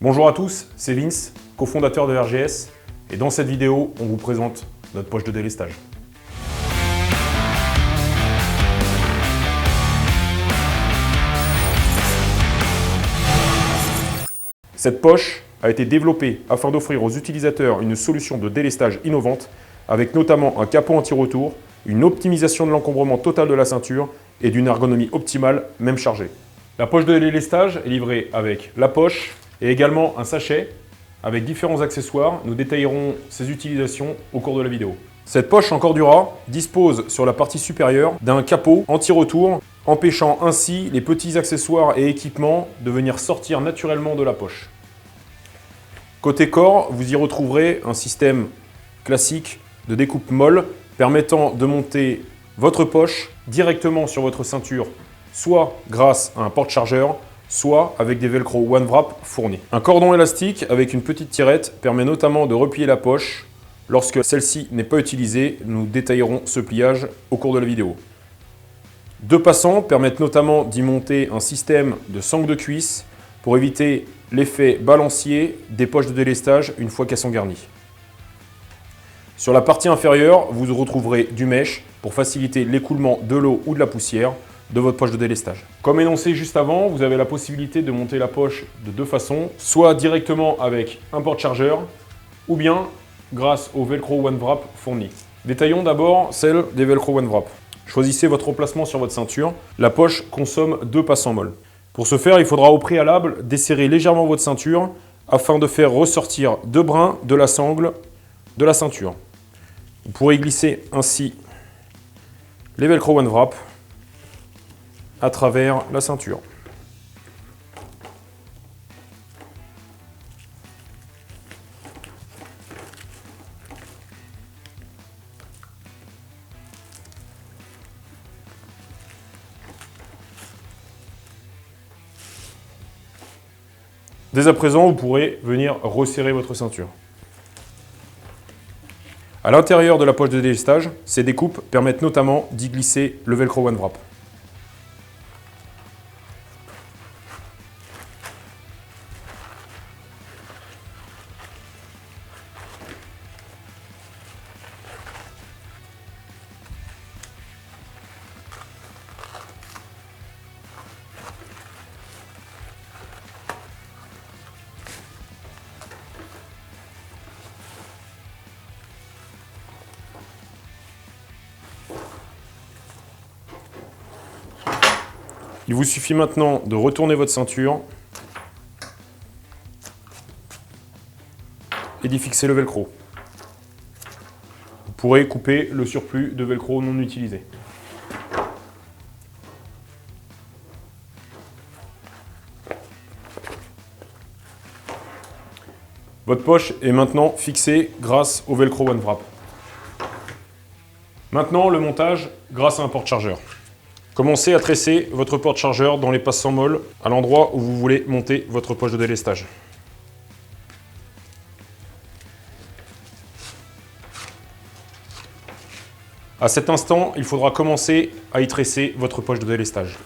Bonjour à tous, c'est Vince, cofondateur de RGS, et dans cette vidéo, on vous présente notre poche de délestage. Cette poche a été développée afin d'offrir aux utilisateurs une solution de délestage innovante, avec notamment un capot anti-retour, une optimisation de l'encombrement total de la ceinture et d'une ergonomie optimale, même chargée. La poche de délestage est livrée avec la poche et également un sachet avec différents accessoires. Nous détaillerons ses utilisations au cours de la vidéo. Cette poche en Cordura dispose sur la partie supérieure d'un capot anti-retour, empêchant ainsi les petits accessoires et équipements de venir sortir naturellement de la poche. Côté corps, vous y retrouverez un système classique de découpe molle permettant de monter votre poche directement sur votre ceinture, soit grâce à un porte-chargeur, soit avec des velcro One Wrap fournis. Un cordon élastique avec une petite tirette permet notamment de replier la poche. Lorsque celle-ci n'est pas utilisée, nous détaillerons ce pliage au cours de la vidéo. Deux passants permettent notamment d'y monter un système de sangle de cuisse pour éviter l'effet balancier des poches de délestage une fois qu'elles sont garnies. Sur la partie inférieure, vous retrouverez du mesh pour faciliter l'écoulement de l'eau ou de la poussière de votre poche de délestage. Comme énoncé juste avant, vous avez la possibilité de monter la poche de deux façons, soit directement avec un porte-chargeur ou bien grâce au velcro One Wrap fourni. Détaillons d'abord celle des velcro One Wrap. Choisissez votre emplacement sur votre ceinture. La poche consomme deux passants molles. Pour ce faire, il faudra au préalable desserrer légèrement votre ceinture afin de faire ressortir deux brins de la sangle de la ceinture. Vous pourrez glisser ainsi les velcro One Wrap à travers la ceinture. Dès à présent, vous pourrez venir resserrer votre ceinture. À l'intérieur de la poche de délestage, ces découpes permettent notamment d'y glisser le velcro One Wrap. Il vous suffit maintenant de retourner votre ceinture et d'y fixer le velcro. Vous pourrez couper le surplus de velcro non utilisé. Votre poche est maintenant fixée grâce au velcro One Wrap. Maintenant, le montage grâce à un porte-chargeur. Commencez à tresser votre porte-chargeur dans les passants molles à l'endroit où vous voulez monter votre poche de délestage. À cet instant, il faudra commencer à y tresser votre poche de délestage.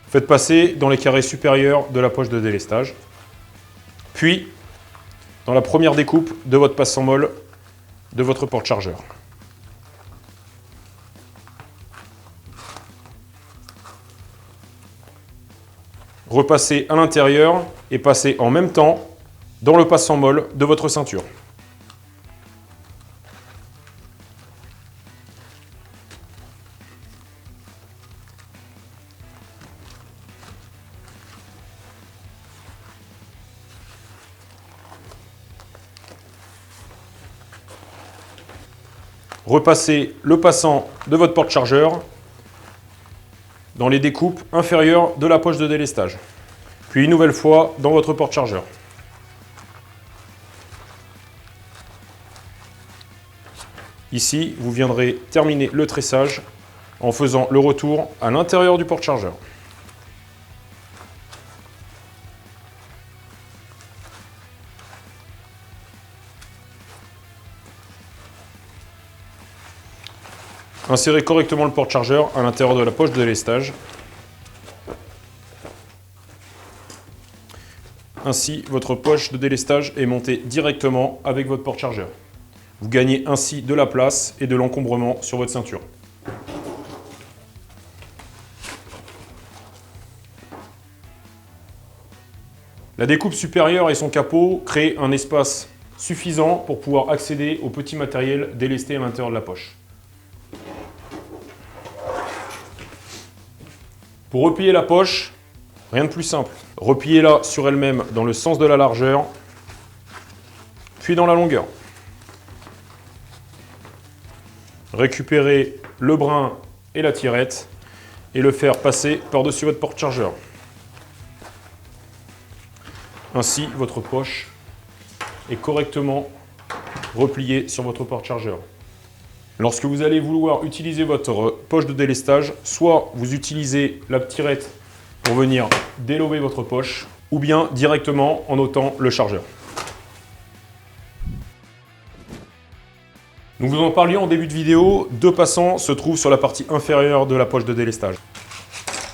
Faites passer dans les carrés supérieurs de la poche de délestage. Puis, dans la première découpe de votre passant molle de votre porte-chargeur. Repassez à l'intérieur et passez en même temps dans le passant molle de votre ceinture. Repassez le passant de votre porte-chargeur dans les découpes inférieures de la poche de délestage. Puis une nouvelle fois dans votre porte-chargeur. Ici, vous viendrez terminer le tressage en faisant le retour à l'intérieur du porte-chargeur. Insérez correctement le porte-chargeur à l'intérieur de la poche de délestage. Ainsi, votre poche de délestage est montée directement avec votre porte-chargeur. Vous gagnez ainsi de la place et de l'encombrement sur votre ceinture. La découpe supérieure et son capot créent un espace suffisant pour pouvoir accéder au petit matériel délesté à l'intérieur de la poche. Pour replier la poche, rien de plus simple. Repliez-la sur elle-même dans le sens de la largeur, puis dans la longueur. Récupérez le brin et la tirette et le faire passer par-dessus votre porte-chargeur. Ainsi, votre poche est correctement repliée sur votre porte-chargeur. Lorsque vous allez vouloir utiliser votre poche de délestage, soit vous utilisez la tirette pour venir délober votre poche, ou bien directement en ôtant le chargeur. Nous vous en parlions en début de vidéo, deux passants se trouvent sur la partie inférieure de la poche de délestage.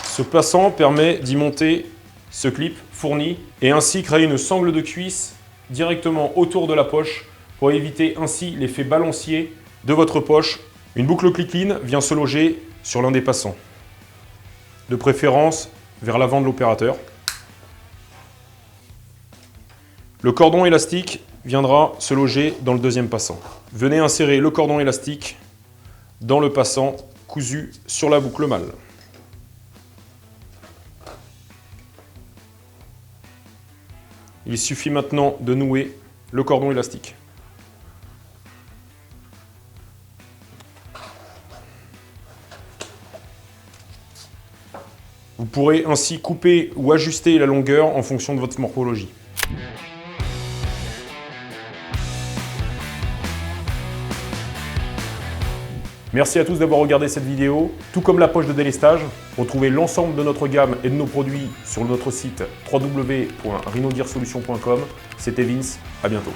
Ce passant permet d'y monter ce clip fourni et ainsi créer une sangle de cuisse directement autour de la poche pour éviter ainsi l'effet balancier de votre poche. Une boucle click-in vient se loger sur l'un des passants, de préférence vers l'avant de l'opérateur. Le cordon élastique viendra se loger dans le deuxième passant. Venez insérer le cordon élastique dans le passant cousu sur la boucle mâle. Il suffit maintenant de nouer le cordon élastique. Vous pourrez ainsi couper ou ajuster la longueur en fonction de votre morphologie. Merci à tous d'avoir regardé cette vidéo. Tout comme la poche de délestage, retrouvez l'ensemble de notre gamme et de nos produits sur notre site www.rhinogearsolutions.com. C'était Vince, à bientôt.